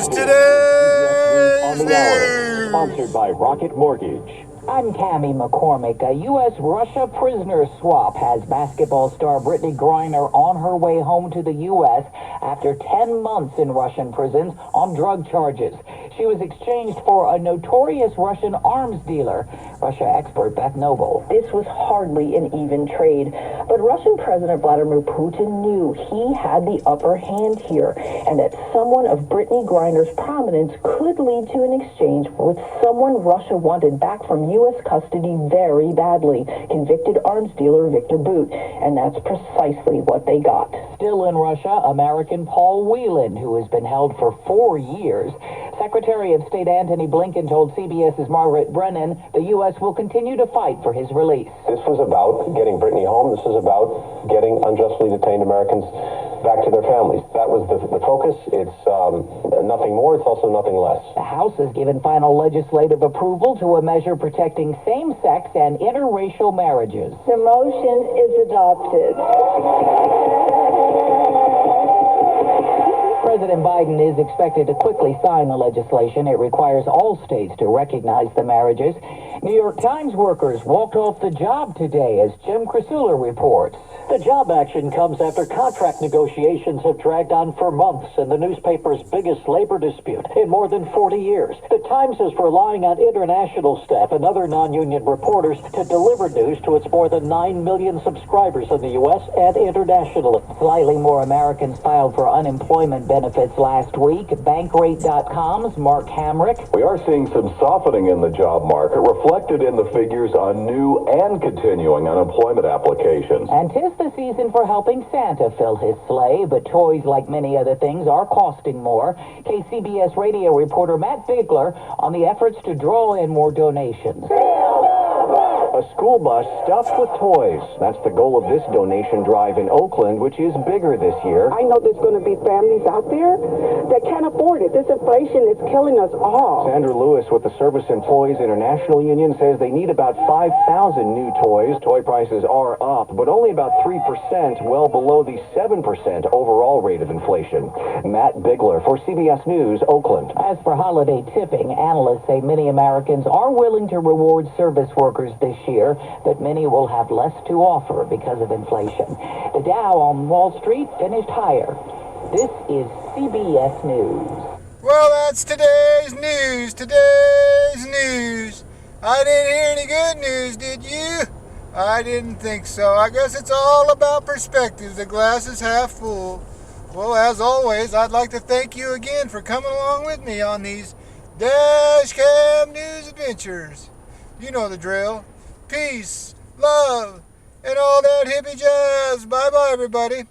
Today's News. Sponsored by Rocket Mortgage. I'm Tammy McCormick. A U.S.-Russia prisoner swap has basketball star Brittany Griner on her way home to the U.S. after 10 months in Russian prisons on drug charges. She was exchanged for a notorious Russian arms dealer. Russia expert Beth Noble. This was hardly an even trade, but Russian President Vladimir Putin knew he had the upper hand here, and that someone of Brittany Griner's prominence could lead to an exchange with someone Russia wanted back from U.S. custody very badly, convicted arms dealer Victor Bout, and that's precisely what they got. Still in Russia, American Paul Whelan, who has been held for 4 years. Secretary of State Antony Blinken told CBS's Margaret Brennan the U.S. will continue to fight for his release. This was about getting Brittany home. This was about getting unjustly detained Americans back to their families. That was the focus. It's nothing more. It's also nothing less. The House has given final legislative approval to a measure protecting same-sex and interracial marriages. The motion is adopted. President Biden is expected to quickly sign the legislation. It requires all states to recognize the marriages. New York Times workers walked off the job today, as Jim Crisula reports. The job action comes after contract negotiations have dragged on for months in the newspaper's biggest labor dispute in more than 40 years. The Times is relying on international staff and other non-union reporters to deliver news to its more than 9 million subscribers in the U.S. and internationally. Slightly more Americans filed for unemployment benefits last week. Bankrate.com's Mark Hamrick. We are seeing some softening in the job market, reflected in the figures on new and continuing unemployment applications. And 'tis the season for helping Santa fill his sleigh, but toys, like many other things, are costing more. KCBS radio reporter Matt Bigler on the efforts to draw in more donations. A school bus stuffed with toys. That's the goal of this donation drive in Oakland, which is bigger this year. I know there's going to be families out there that can't afford it. This inflation is killing us all. Sandra Lewis with the Service Employees International Union says they need about 5,000 new toys. Toy prices are up, but only about 3%, well below the 7% overall rate of inflation. Matt Bigler for CBS News, Oakland. As for holiday tipping, analysts say many Americans are willing to reward service workers this year, but many will have less to offer because of inflation. The Dow on Wall Street finished higher. This is CBS News. Well, that's today's news. Today's news. I didn't hear any good news, did you? I didn't think so. I guess it's all about perspective. The glass is half full. Well, as always, I'd like to thank you again for coming along with me on these Dashcam News adventures. You know the drill. Peace, love, and all that hippie jazz. Bye-bye, everybody.